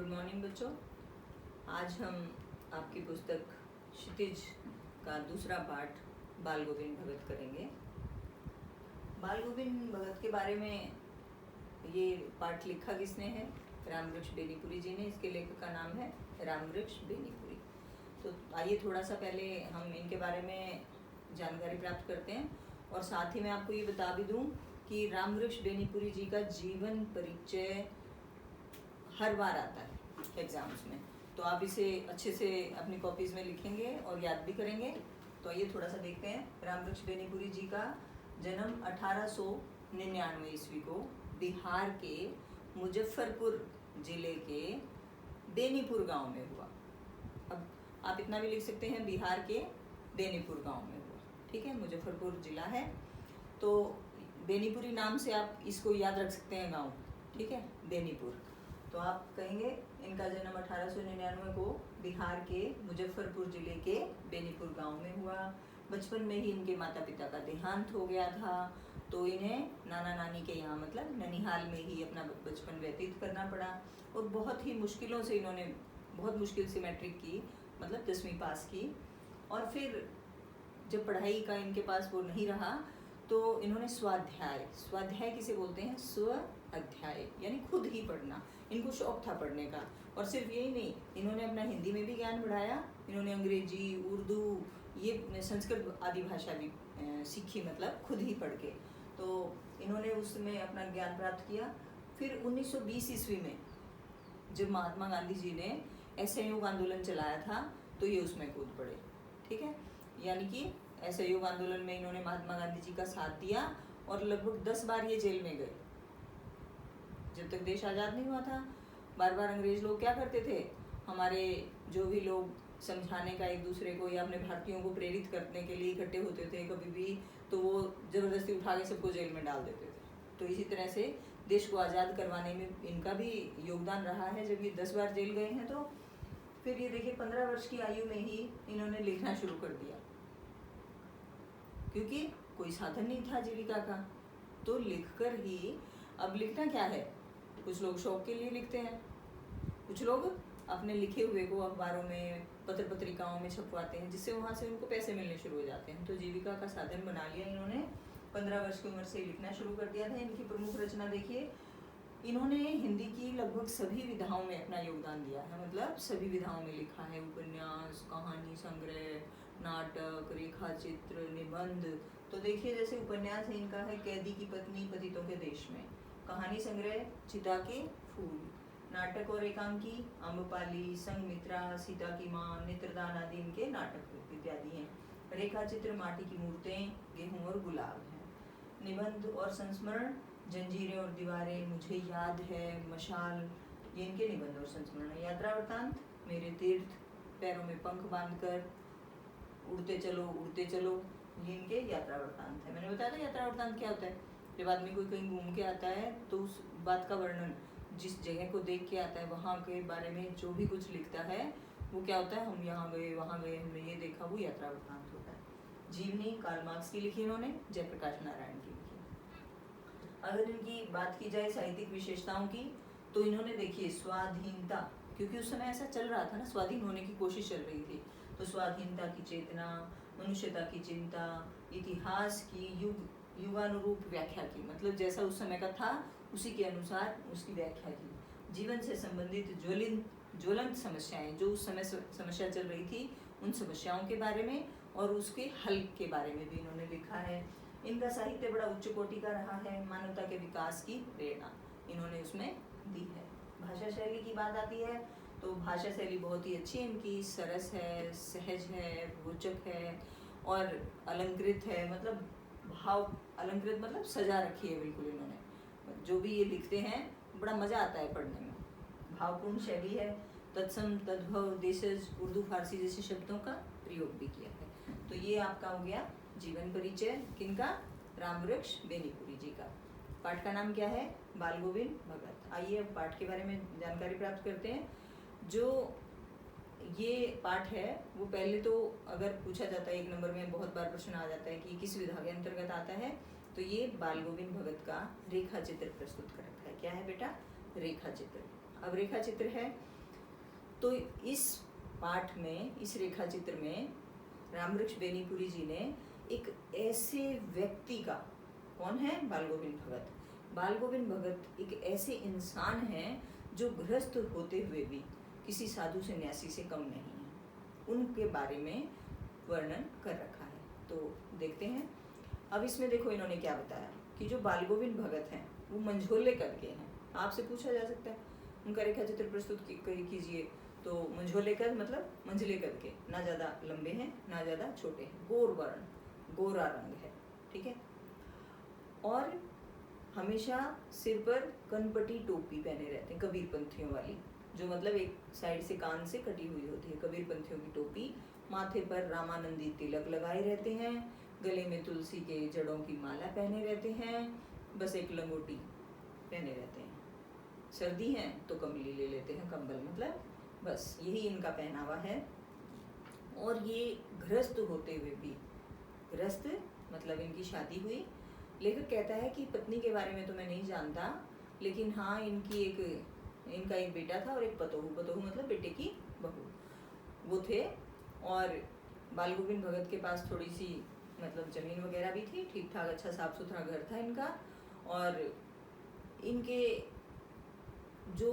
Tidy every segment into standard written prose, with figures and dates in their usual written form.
Good morning बच्चों। आज हम आपकी पुस्तक क्षितिज का दूसरा पाठ बाल गोविंद भगत करेंगे। बाल गोविंद भगत के बारे में ये पाठ लिखा किसने है? रामवृक्ष बेनीपुरी जी ने। इसके लेखक का नाम है रामवृक्ष बेनीपुरी। तो आइए थोड़ा सा पहले हम इनके बारे में जानकारी प्राप्त करते हैं और साथ ही मैं आपको ये बता भी दूं कि रामवृक्ष बेनीपुरी जी का जीवन परिचय हर बार आता है एग्जाम्स में, तो आप इसे अच्छे से अपनी कॉपीज में लिखेंगे और याद भी करेंगे। तो आइए थोड़ा सा देखते हैं। रामवृक्ष बेनीपुरी जी का जन्म 1899 ईस्वी को बिहार के मुजफ्फरपुर जिले के बेनीपुर गांव में हुआ। अब आप इतना भी लिख सकते हैं, बिहार के बेनीपुर गांव में हुआ। ठीक है, मुजफ्फरपुर जिला है तो बेनीपुरी नाम से आप इसको याद रख सकते हैं गांव। ठीक है, बेनीपुर। तो आप कहेंगे इनका जन्म 1899 को बिहार के मुजफ्फरपुर जिले के बेनीपुर गांव में हुआ। बचपन में ही इनके माता पिता का देहांत हो गया था, तो इन्हें नाना नानी के यहाँ मतलब ननिहाल में ही अपना बचपन व्यतीत करना पड़ा। और बहुत ही मुश्किलों से इन्होंने बहुत मुश्किल से मैट्रिक की, मतलब 10वीं पास की। और फिर जब पढ़ाई का इनके पास वो नहीं रहा तो इन्होंने स्वाध्याय किसे बोलते हैं? स्व अध्याय, यानी खुद ही पढ़ना। इनको शौक था पढ़ने का। और सिर्फ यही नहीं, इन्होंने अपना हिंदी में भी ज्ञान बढ़ाया। इन्होंने अंग्रेजी, उर्दू, ये संस्कृत आदि भाषा भी सीखी, मतलब खुद ही पढ़ के। तो इन्होंने उसमें अपना ज्ञान प्राप्त किया। फिर 1920 ईस्वी में जब महात्मा गांधी जी ने असहयोग आंदोलन चलाया था तो ये उसमें कूद पड़े। ठीक है, यानी कि असहयोग आंदोलन में इन्होंने महात्मा गांधी जी का साथ दिया और लगभग 10 बार ये जेल में गए। जब तक देश आज़ाद नहीं हुआ था, बार बार अंग्रेज लोग क्या करते थे, हमारे जो भी लोग समझाने का एक दूसरे को या अपने भारतीयों को प्रेरित करने के लिए इकट्ठे होते थे कभी भी, तो वो ज़बरदस्ती उठा के सबको जेल में डाल देते थे। तो इसी तरह से देश को आज़ाद करवाने में इनका भी योगदान रहा है। जब ये 10 बार जेल गए हैं तो फिर ये देखिए 15 वर्ष की आयु में ही इन्होंने लिखना शुरू कर दिया, क्योंकि कोई साधन नहीं था जीविका का। तो लिखकर ही, अब लिखना क्या है, कुछ लोग शौक के लिए लिखते हैं, कुछ लोग अपने लिखे हुए को अखबारों में, पत्र पत्रिकाओं में छपवाते हैं, जिससे वहाँ से उनको पैसे मिलने शुरू हो जाते हैं। तो जीविका का साधन बना लिया इन्होंने। 15 वर्ष की उम्र से लिखना शुरू कर दिया था। इनकी प्रमुख रचना देखिए, इन्होंने हिंदी की लगभग सभी विधाओं में अपना योगदान दिया है, मतलब सभी विधाओं में लिखा है। उपन्यास, कहानी संग्रह, नाटक, रेखा चित्र, निबंध। तो देखिए जैसे उपन्यास है इनका है कैदी की पत्नी पतितों के देश में, कहानी संग्रह चिता के फूल, नाटक और एकांकी अम्बपाली, संगमित्रा, सीता की माँ, नेत्रदान आदि इनके नाटक इत्यादि हैं। रेखा चित्र माटी की मूर्तें, गेहूं और गुलाब हैं। निबंध और संस्मरण जंजीरें और दीवारें, मुझे याद है, मशाल, ये इनके निबंध और संस्मरण है। यात्रा वृतांत, मेरे तीर्थ, पैरों में पंख बांधकर, उड़ते चलो, ये इनके यात्रा वृतांत है। मैंने बताया था यात्रा वृतांत क्या होता है। जब आदमी कोई कहीं घूम के आता है तो उस बात का वर्णन, जिस जगह को देख के आता है वहाँ के बारे में जो भी कुछ लिखता है वो क्या होता है, हम यहाँ गए, वहाँ गए, हमने ये देखा, वो यात्रा वृतांत होता है। जीवनी कार्ल मार्क्स की लिखी इन्होंने, जयप्रकाश नारायण की लिखी। अगर इनकी बात की जाए साहित्यिक विशेषताओं की, तो इन्होंने देखिए स्वाधीनता, क्योंकि उस समय ऐसा चल रहा था ना, स्वाधीन होने की कोशिश चल रही थी, तो स्वाधीनता की चेतना, मनुष्यता की चिंता, इतिहास की युगानुरूप व्याख्या की, मतलब जैसा उस समय का था उसी के अनुसार उसकी व्याख्या की। जीवन से संबंधित ज्वलंत समस्याएं, जो उस समय समस्या चल रही थी, उन समस्याओं के बारे में और उसके हल के बारे में भी इन्होंने लिखा है। इनका साहित्य बड़ा उच्च कोटि का रहा है। मानवता के विकास की प्रेरणा इन्होंने उसमें दी है। भाषा शैली की बात आती है तो भाषा शैली बहुत ही अच्छी है इनकी, सरस है, सहज है, रोचक है और अलंकृत है, मतलब भाव अलंकृत मतलब सजा रखी है बिल्कुल इन्होंने। जो भी ये लिखते हैं बड़ा मजा आता है पढ़ने में। भावपूर्ण शैली है, तत्सम, तद्भव, देशज, उर्दू, फारसी जैसे शब्दों का प्रयोग भी किया है। तो ये आपका हो गया जीवन परिचय किनका? रामवृक्ष बेनीपुरी जी का। पाठ का नाम क्या है? बाल गोविंद भगत। आइए अब पाठ के बारे में जानकारी प्राप्त करते हैं। जो ये पाठ है वो पहले तो अगर पूछा जाता है 1 नंबर में, बहुत बार प्रश्न आ जाता है कि किस विधा के अंतर्गत आता है, तो ये बाल गोविंद भगत का रेखा चित्र प्रस्तुत कर रखा है। क्या है बेटा? रेखा चित्र। अब रेखा चित्र है तो इस पाठ में, इस रेखा चित्र में रामवृक्ष बेनीपुरी जी ने एक ऐसे व्यक्ति का, कौन है, बाल गोविंद भगत, बाल गोविंद भगत एक ऐसे इंसान हैं जो गृहस्थ होते हुए भी किसी साधु सन्यासी से कम नहीं है, उनके बारे में वर्णन कर रखा है। तो देखते हैं। अब इसमें देखो इन्होंने क्या बताया कि जो बाल गोविंद भगत हैं वो मंझोले कद के हैं। आपसे पूछा जा सकता है उनका रेखा चित्र प्रस्तुत कीजिए, तो मंझोले कद मतलब मंझले कद के, ना ज़्यादा लंबे हैं ना ज़्यादा छोटे हैं, गोर वर्ण, गोरा रंग है, ठीक है। और हमेशा सिर पर कनपटी टोपी पहने रहते हैं, कबीर पंथियों वाली, जो मतलब एक साइड से कान से कटी हुई होती है, कबीर पंथियों की टोपी। माथे पर रामानंदी तिलक लगाए रहते हैं, गले में तुलसी के जड़ों की माला पहने रहते हैं, बस एक लंगोटी पहने रहते हैं। सर्दी है तो कम्बली ले लेते हैं, कंबल मतलब, बस यही इनका पहनावा है। और ये गृहस्थ होते हुए भी, गृहस्थ मतलब इनकी शादी हुई। लेखक कहता है कि पत्नी के बारे में तो मैं नहीं जानता, लेकिन हाँ इनका एक बेटा था और एक पतोहू, पतोहू मतलब बेटे की बहू, वो थे। और बाल गोविंद भगत के पास थोड़ी सी मतलब जमीन वगैरह भी थी, ठीक ठाक अच्छा साफ सुथरा घर था इनका। और इनके जो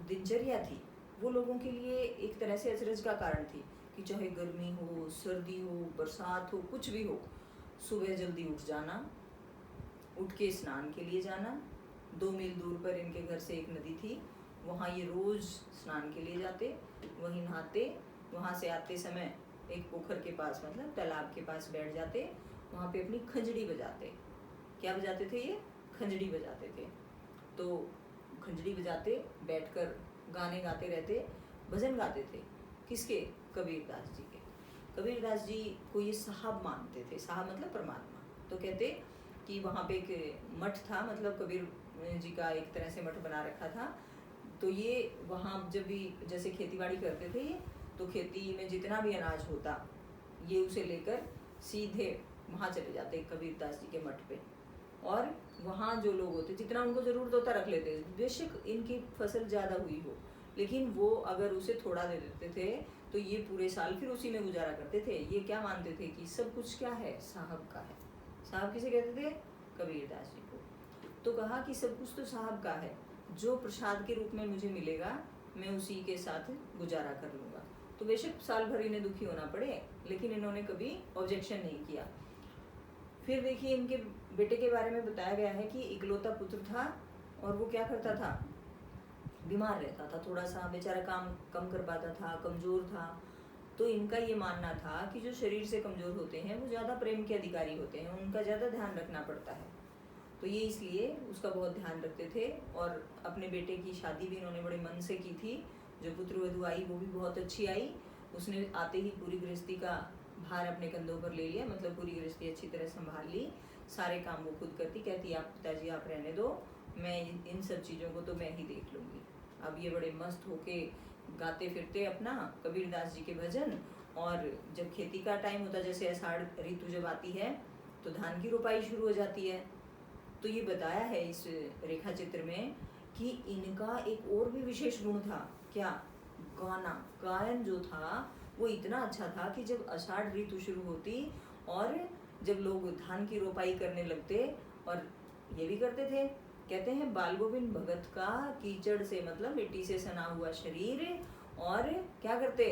दिनचर्या थी वो लोगों के लिए एक तरह से अचरज का कारण थी कि चाहे गर्मी हो, सर्दी हो, बरसात हो, कुछ भी हो, सुबह जल्दी उठ जाना, उठ के स्नान के लिए जाना। 2 मील दूर पर इनके घर से एक नदी थी, वहाँ ये रोज स्नान के लिए जाते, वहीं नहाते, वहाँ से आते समय एक पोखर के पास मतलब तालाब के पास बैठ जाते, वहाँ पे अपनी खंजड़ी बजाते। क्या बजाते थे ये? खंजड़ी बजाते थे। तो खंजड़ी बजाते, बैठकर गाने गाते रहते, भजन गाते थे। किसके? कबीरदास जी के। कबीरदास जी को ये साहब मानते थे, साहब मतलब परमात्मा। तो कहते कि वहाँ पे एक मठ था, मतलब कबीर जी का एक तरह से मठ बना रखा था। तो ये वहाँ जब भी जैसे खेतीबाड़ी करते थे ये, तो खेती में जितना भी अनाज होता ये उसे लेकर सीधे वहाँ चले जाते कबीरदास जी के मठ पे। और वहाँ जो लोग होते जितना उनको ज़रूरत होता रख लेते, बेशक इनकी फसल ज़्यादा हुई हो, लेकिन वो अगर उसे थोड़ा दे देते थे तो ये पूरे साल फिर उसी में गुजारा करते थे। ये क्या मानते थे कि सब कुछ क्या है? साहब का है। साहब किसे कहते थे? कबीरदास जी को। तो कहा कि सब कुछ तो साहब का है, जो प्रसाद के रूप में मुझे मिलेगा मैं उसी के साथ गुजारा कर लूँगा। तो बेशक साल भर इन्हें दुखी होना पड़े, लेकिन इन्होंने कभी ऑब्जेक्शन नहीं किया। फिर देखिए इनके बेटे के बारे में बताया गया है कि इकलौता पुत्र था और वो क्या करता था? बीमार रहता था, थोड़ा सा बेचारा काम कम कर पाता था, कमज़ोर था। तो इनका ये मानना था कि जो शरीर से कमज़ोर होते हैं वो ज़्यादा प्रेम के अधिकारी होते हैं, उनका ज़्यादा ध्यान रखना पड़ता है। तो ये इसलिए उसका बहुत ध्यान रखते थे। और अपने बेटे की शादी भी इन्होंने बड़े मन से की थी। जो पुत्र वधू आई वो भी बहुत अच्छी आई। उसने आते ही पूरी गृहस्थी का भार अपने कंधों पर ले लिया, मतलब पूरी गृहस्थी अच्छी तरह संभाल ली, सारे काम वो खुद करती। कहती आप पिताजी आप रहने दो, मैं इन सब चीज़ों को तो मैं ही देख लूँगी। अब ये बड़े मस्त होके गाते फिरते अपना कबीरदास जी के भजन। और जब खेती का टाइम होता, जैसे आषाढ़ ऋतु जब आती है तो धान की रोपाई शुरू हो जाती है। तो ये बताया है इस रेखा चित्र में कि इनका एक और भी विशेष गुण था। क्या? गाना, गायन जो था वो इतना अच्छा था कि जब आषाढ़ ऋतु शुरू होती और जब लोग धान की रोपाई करने लगते, और ये भी करते थे, कहते हैं बाल गोविंद भगत का कीचड़ से मतलब मिट्टी से सना हुआ शरीर, और क्या करते?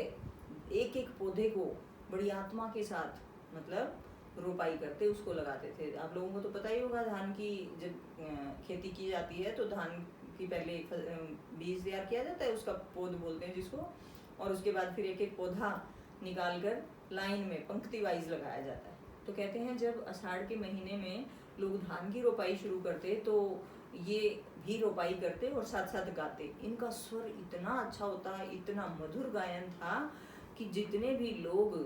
एक एक पौधे को बड़ी आत्मा के साथ मतलब रोपाई करते, उसको लगाते थे। आप लोगों को तो पता ही होगा, धान की जब खेती की जाती है तो धान की पहले बीज तैयार किया जाता है, उसका पौध बोलते हैं जिसको, और उसके बाद फिर एक एक पौधा निकाल कर लाइन में पंक्ति वाइज लगाया जाता है। तो कहते हैं जब आषाढ़ के महीने में लोग धान की रोपाई शुरू करते तो ये भी रोपाई करते और साथ साथ गाते। इनका स्वर इतना अच्छा होता, इतना मधुर गायन था कि जितने भी लोग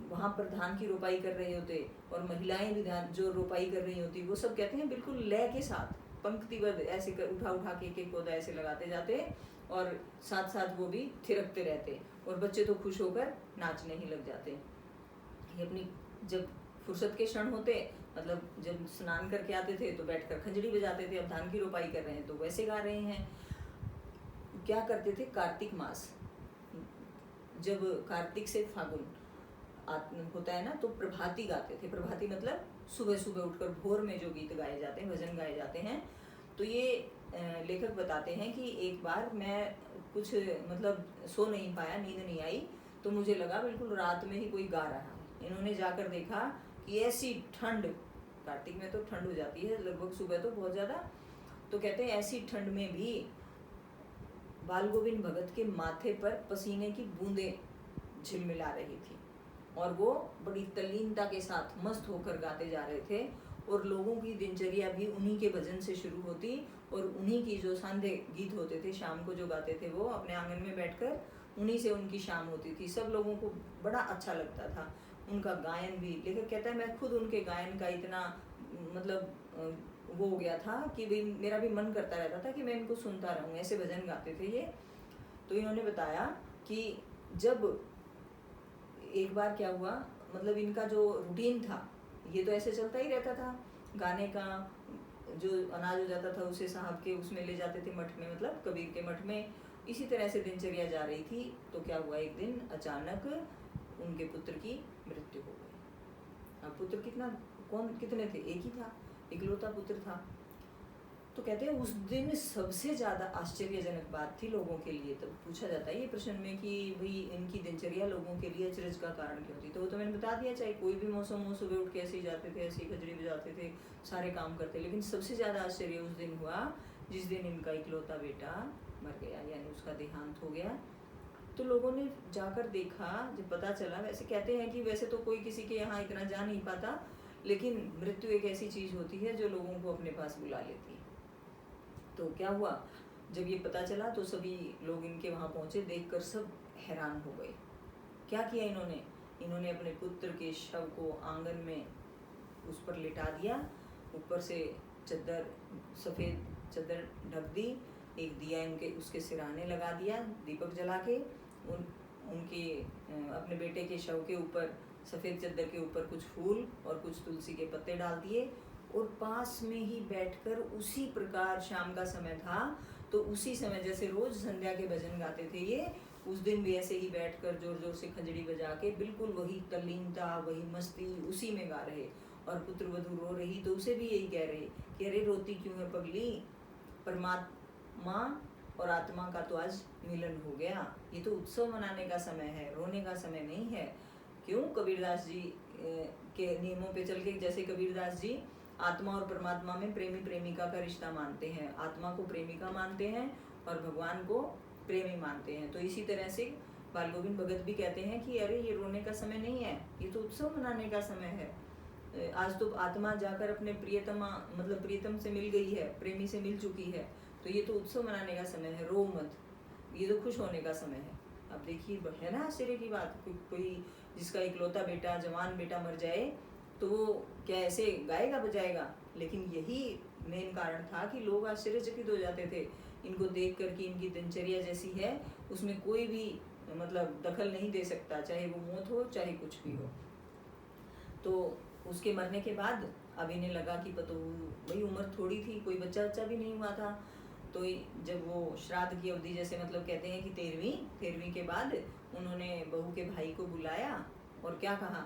वहाँ पर धान की रोपाई कर रहे होते और महिलाएं भी धान जो रोपाई कर रही होती, वो सब कहते हैं बिल्कुल लय के साथ पंक्तिबद्ध ऐसे कर उठा उठा के एक एक पौधा ऐसे लगाते जाते और साथ साथ वो भी थिरकते रहते, और बच्चे तो खुश होकर नाचने ही लग जाते। ये अपनी जब फुर्सत के क्षण होते, मतलब जब स्नान करके आते थे तो बैठकर खंजड़ी बजाते थे, अब धान की रोपाई कर रहे हैं तो वैसे गा रहे हैं। क्या करते थे? कार्तिक मास जब कार्तिक से फागुन होता है ना, तो प्रभाती गाते थे। प्रभाती मतलब सुबह सुबह उठकर भोर में जो गीत गाए जाते हैं, भजन गाए जाते हैं। तो ये लेखक बताते हैं कि एक बार मैं कुछ मतलब सो नहीं पाया, नींद नहीं आई, तो मुझे लगा बिल्कुल रात में ही कोई गा रहा है। इन्होंने जाकर देखा कि ऐसी ठंड, कार्तिक में तो ठंड हो जाती है लगभग सुबह तो बहुत ज़्यादा, तो कहते हैं ऐसी ठंड में भी बाल गोविंद भगत के माथे पर पसीने की बूंदें झिलमिला रही थी और वो बड़ी तल्लीनता के साथ मस्त होकर गाते जा रहे थे। और लोगों की दिनचर्या भी उन्हीं के भजन से शुरू होती और उन्हीं की जो सांध्य गीत होते थे शाम को जो गाते थे, वो अपने आंगन में बैठकर उन्हीं से उनकी शाम होती थी। सब लोगों को बड़ा अच्छा लगता था उनका गायन भी। लेकिन कहता है मैं खुद उनके गायन का इतना मतलब वो हो गया था कि भाई मेरा भी मन करता रहता था कि मैं इनको सुनता रहूं, ऐसे भजन गाते थे ये। तो इन्होंने बताया कि जब एक बार क्या हुआ, मतलब इनका जो रूटीन था ये तो ऐसे चलता ही रहता था, गाने का जो अनाज हो जाता था उसे साहब के उसमें ले जाते थे मठ में, मतलब कबीर के मठ में, इसी तरह से दिनचर्या जा रही थी। तो क्या हुआ, एक दिन अचानक उनके पुत्र की मृत्यु हो गई। अब पुत्र कितने थे, एक ही था, इकलौता पुत्र था। तो कहते हैं उस दिन सबसे ज़्यादा आश्चर्यजनक बात थी लोगों के लिए। तब पूछा जाता है ये प्रश्न में कि भाई इनकी दिनचर्या लोगों के लिए अचरज का कारण क्यों थी। तो वो तो मैंने बता दिया, चाहे कोई भी मौसम हो, सुबह उठ के ऐसे ही जाते थे, ऐसे ही खजड़ी बजाते थे, सारे काम करते। लेकिन सबसे ज़्यादा आश्चर्य उस दिन हुआ जिस दिन इनका इकलौता बेटा मर गया, यानी उसका देहांत हो गया। तो लोगों ने जाकर देखा, जब पता चला, वैसे कहते हैं कि वैसे तो कोई किसी के यहाँ इतना जा नहीं पाता, लेकिन मृत्यु एक ऐसी चीज़ होती है जो लोगों को अपने पास बुला लेती है। तो क्या हुआ, जब ये पता चला तो सभी लोग इनके वहाँ पहुँचे, देखकर सब हैरान हो गए। क्या किया इन्होंने अपने पुत्र के शव को आंगन में उस पर लिटा दिया, ऊपर से चद्दर, सफ़ेद चद्दर ढक दी, एक दिया इनके उसके सिराने लगा दिया, दीपक जला के उनके अपने बेटे के शव के ऊपर सफ़ेद चद्दर के ऊपर कुछ फूल और कुछ तुलसी के पत्ते डाल दिए। और पास में ही बैठकर उसी प्रकार, शाम का समय था तो उसी समय जैसे रोज संध्या के भजन गाते थे ये, उस दिन भी ऐसे ही बैठकर जोर जोर से खंजड़ी बजा के बिल्कुल वही तल्लीनता, वही मस्ती उसी में गा रहे। और पुत्र वधू रो रही तो उसे भी यही कह रहे कि अरे रोती क्यों है पगली, परमात्मा और आत्मा का तो आज मिलन हो गया, ये तो उत्सव मनाने का समय है, रोने का समय नहीं है। क्यों, कबीरदास जी के नियमों पे चल के, जैसे कबीरदास जी आत्मा और परमात्मा में प्रेमी प्रेमिका का रिश्ता मानते हैं, आत्मा को प्रेमिका मानते हैं और भगवान को प्रेमी मानते हैं। तो इसी तरह से बाल गोविंद भगत भी कहते हैं कि अरे ये रोने का समय नहीं है, ये तो उत्सव मनाने का समय है। आज तो आत्मा जाकर अपने प्रियतमा मतलब प्रियतम से मिल गई है, प्रेमी से मिल चुकी है, तो ये तो उत्सव मनाने का समय है, रो मत, ये तो खुश होने का समय है। अब देखिए है ना आश्चर्य की बात, कोई जिसका इकलौता बेटा, जवान बेटा मर जाए तो वो क्या ऐसे गाएगा बजाएगा। लेकिन यही मेन कारण था कि लोग आश्चर्यचकित हो जाते थे इनको देख कर कि इनकी दिनचर्या जैसी है उसमें कोई भी मतलब दखल नहीं दे सकता, चाहे वो मौत हो चाहे कुछ भी हो। तो उसके मरने के बाद अब इन्हें लगा कि पतो भाई उम्र थोड़ी थी, कोई बच्चा भी नहीं हुआ था। तो जब वो श्राद्ध की अवधि, जैसे मतलब कहते हैं कि 13वीं के बाद उन्होंने बहू के भाई को बुलाया और क्या कहा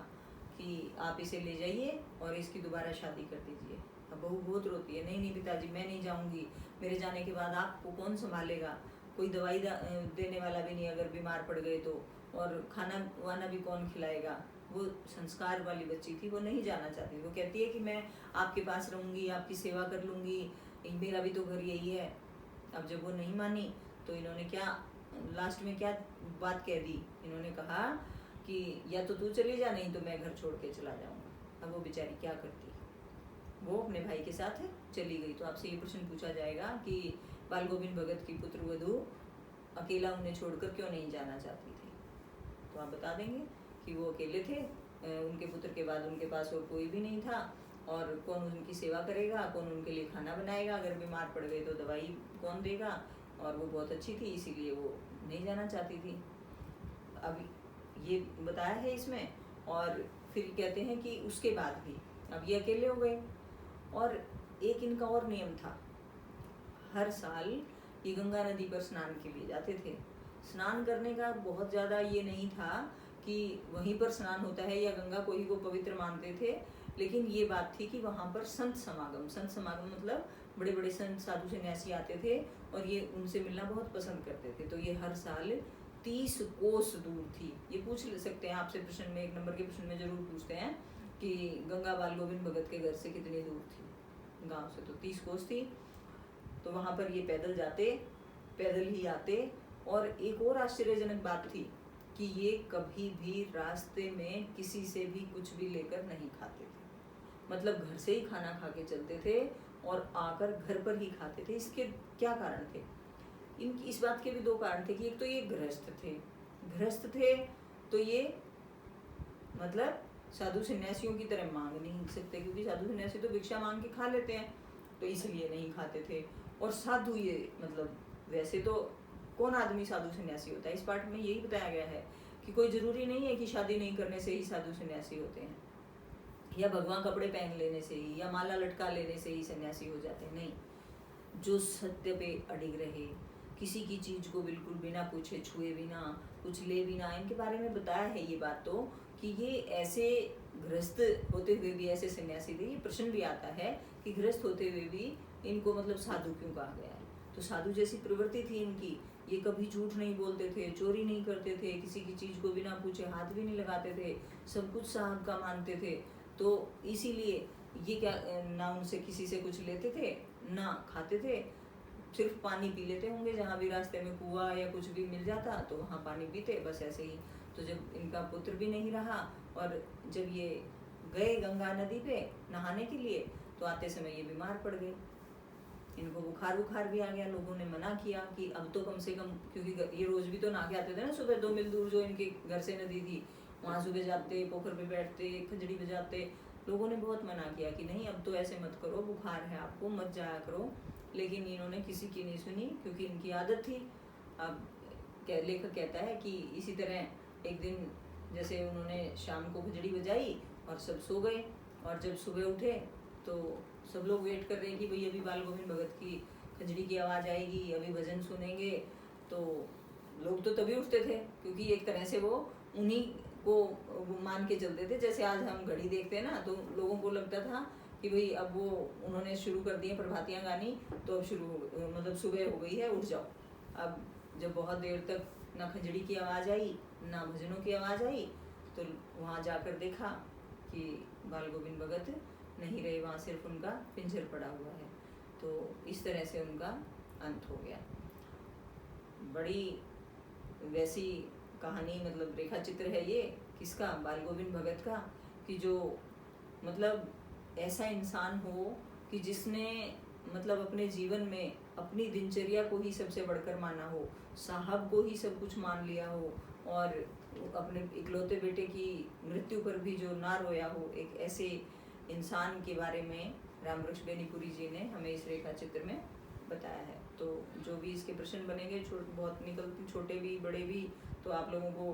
कि आप इसे ले जाइए और इसकी दोबारा शादी कर दीजिए। अब बहू बहुत रोती है, नहीं पिताजी मैं नहीं जाऊंगी, मेरे जाने के बाद आपको कौन संभालेगा, कोई दवाई देने वाला भी नहीं अगर बीमार पड़ गए तो, और खाना वाना भी कौन खिलाएगा। वो संस्कार वाली बच्ची थी, वो नहीं जाना चाहती। वो कहती है कि मैं आपके पास रहूँगी, आपकी सेवा कर लूँगी, मेरा भी तो घर यही है। अब जब वो नहीं मानी तो इन्होंने क्या लास्ट में क्या बात कह दी, इन्होंने कहा कि या तो तू चली जा, नहीं तो मैं घर छोड़ के चला जाऊंगा। अब वो बेचारी क्या करती, वो अपने भाई के साथ चली गई। तो आपसे ये प्रश्न पूछा जाएगा कि बाल गोविंद भगत की पुत्र वधू अकेला उन्हें छोड़कर क्यों नहीं जाना चाहती थी, तो आप बता देंगे कि वो अकेले थे, उनके पुत्र के बाद उनके पास और कोई भी नहीं था, और कौन उनकी सेवा करेगा, कौन उनके लिए खाना बनाएगा, अगर बीमार पड़ गए तो दवाई कौन देगा, और वो बहुत अच्छी थी इसीलिए वो नहीं जाना चाहती थी। अब ये बताया है इसमें। और फिर कहते हैं कि उसके बाद भी अब ये अकेले हो गए, और एक इनका और नियम था, हर साल ये गंगा नदी पर स्नान के लिए जाते थे। स्नान करने का बहुत ज़्यादा ये नहीं था कि वहीं पर स्नान होता है या गंगा को ही वो पवित्र मानते थे, लेकिन ये बात थी कि वहाँ पर संत समागम मतलब बड़े बड़े संत साधु सन्यासी आते थे और ये उनसे मिलना बहुत पसंद करते थे। तो ये हर साल 30 कोस दूर थी। ये पूछ सकते हैं आपसे प्रश्न में, 1 नंबर के प्रश्न में जरूर पूछते हैं कि गंगा बाल गोविंद भगत के घर से कितनी दूर थी गांव से, तो 30 कोस थी। तो वहाँ पर ये पैदल जाते, पैदल ही आते। और एक और आश्चर्यजनक बात थी कि ये कभी भी रास्ते में किसी से भी कुछ भी लेकर नहीं खाते थे, मतलब घर से ही खाना खा के चलते थे और आकर घर पर ही खाते थे। इसके क्या कारण थे? इनकी इस बात के भी 2 कारण थे कि एक तो ये गृहस्थ थे तो ये मतलब साधु सन्यासियों की तरह मांग नहीं सकते, क्योंकि साधु सन्यासी तो भिक्षा मांग के खा लेते हैं, तो इसलिए नहीं खाते थे। और साधु ये मतलब वैसे तो कौन आदमी साधु सन्यासी होता है, इस पाठ में यही बताया गया है कि कोई जरूरी नहीं है कि शादी नहीं करने से ही साधु सन्यासी होते हैं, या भगवान कपड़े पहन लेने से ही या माला लटका लेने से ही सन्यासी हो जाते हैं। नहीं, जो सत्य पे अडिग रहे, किसी की चीज को बिल्कुल बिना पूछे छुए बिना, कुछ ले बिना, इनके बारे में बताया है ये बात तो कि ये ऐसे गृहस्थ होते हुए भी ऐसे सन्यासी थे। ये प्रश्न भी आता है कि गृहस्थ होते हुए भी इनको मतलब साधु क्यों कहा गया है। तो साधु जैसी प्रवृत्ति थी इनकी, ये कभी झूठ नहीं बोलते थे, चोरी नहीं करते थे, किसी की चीज को बिना पूछे हाथ भी नहीं लगाते थे, सब कुछ साहब का मानते थे। तो इसीलिए ये क्या ना उनसे किसी से कुछ लेते थे ना खाते थे, सिर्फ पानी पी लेते होंगे, जहाँ भी रास्ते में कुआं या कुछ भी मिल जाता तो वहाँ पानी पीते, बस ऐसे ही। तो जब इनका पुत्र भी नहीं रहा और जब ये गए गंगा नदी पे नहाने के लिए, तो आते समय ये बीमार पड़ गए, इनको बुखार भी आ गया। लोगों ने मना किया कि अब तो कम से कम, क्योंकि ये रोज भी तो नहा के आते थे ना, सुबह 2 मील दूर जो इनके घर से नदी थी वहाँ सुबह जाते, पोखर पे बैठते, खजड़ी बजाते। लोगों ने बहुत मना किया कि नहीं अब तो ऐसे मत करो, बुखार है आपको, मत जाया करो, लेकिन इन्होंने किसी की नहीं सुनी, क्योंकि इनकी आदत थी। अब लेखक कहता है कि इसी तरह एक दिन जैसे उन्होंने शाम को खजड़ी बजाई और सब सो गए, और जब सुबह उठे तो सब लोग वेट कर रहे हैं कि भाई अभी बाल गोविंद भगत की खजड़ी की आवाज़ आएगी, अभी भजन सुनेंगे। तो लोग तो तभी उठते थे, क्योंकि एक तरह से वो उन्हीं को मान के चलते थे। जैसे आज हम घड़ी देखते हैं ना, तो लोगों को लगता था कि भाई अब वो उन्होंने शुरू कर दी है प्रभातियाँ गानी, तो अब शुरू मतलब सुबह हो गई है, उठ जाओ। अब जब बहुत देर तक ना खजड़ी की आवाज़ आई ना भजनों की आवाज़ आई, तो वहाँ जाकर देखा कि बाल गोविंद भगत नहीं रहे, वहाँ सिर्फ उनका पिंजर पड़ा हुआ है। तो इस तरह से उनका अंत हो गया। बड़ी वैसी कहानी, मतलब रेखा चित्र है ये किसका, बाल गोविंद भगत का, कि जो मतलब ऐसा इंसान हो कि जिसने मतलब अपने जीवन में अपनी दिनचर्या को ही सबसे बढ़कर माना हो, साहब को ही सब कुछ मान लिया हो, और अपने इकलौते बेटे की मृत्यु पर भी जो ना रोया हो, एक ऐसे इंसान के बारे में रामवृक्ष बेनीपुरी जी ने हमें इस रेखा चित्र में बताया है। तो जो भी इसके प्रश्न बनेंगे, बहुत निकलते छोटे भी बड़े भी, तो आप लोगों को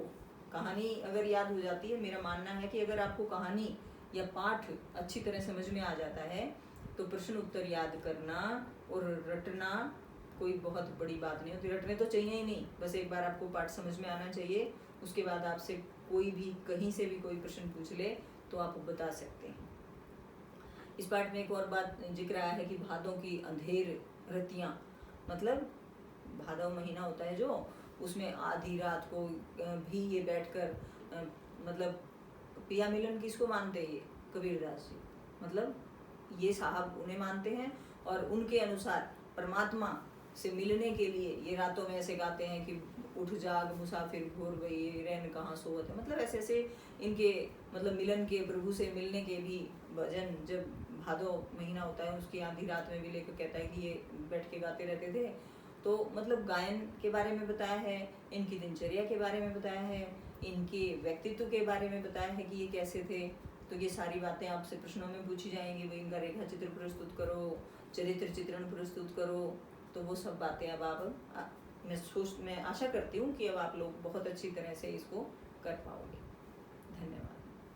कहानी अगर याद हो जाती है, मेरा मानना है कि अगर आपको कहानी या पाठ अच्छी तरह समझ में आ जाता है तो प्रश्न उत्तर याद करना और रटना कोई बहुत बड़ी बात नहीं होती। रटने तो चाहिए ही नहीं, बस एक बार आपको पाठ समझ में आना चाहिए। उसके बाद आपसे कोई भी कहीं से भी कोई प्रश्न पूछ ले तो आप बता सकते हैं। इस पाठ में एक और बात जिक्र आया है कि भादों की अंधेर रतियाँ, मतलब भादव महीना होता है जो, उसमें आधी रात को भी ये बैठकर मतलब पिया मिलन किसको मानते हैं, ये कबीरदास जी, मतलब ये साहब उन्हें मानते हैं और उनके अनुसार परमात्मा से मिलने के लिए ये रातों में ऐसे गाते हैं कि उठ जाग मुसाफिर घोर गई रैन कहाँ सोवत है। मतलब ऐसे ऐसे इनके मतलब मिलन के, प्रभु से मिलने के भी भजन जब भादो महीना होता है उसकी आधी रात में भी लेकर कहता है कि ये बैठ के गाते रहते थे। तो मतलब गायन के बारे में बताया है, इनकी दिनचर्या के बारे में बताया है, इनके व्यक्तित्व के बारे में बताया है कि ये कैसे थे। तो ये सारी बातें आपसे प्रश्नों में पूछी जाएंगी, वही इनका रेखा चित्र प्रस्तुत करो, चरित्र चित्रण प्रस्तुत करो। तो वो सब बातें अब आप मैं आशा करती हूँ कि अब आप लोग बहुत अच्छी तरह से इसको कर पाओगे।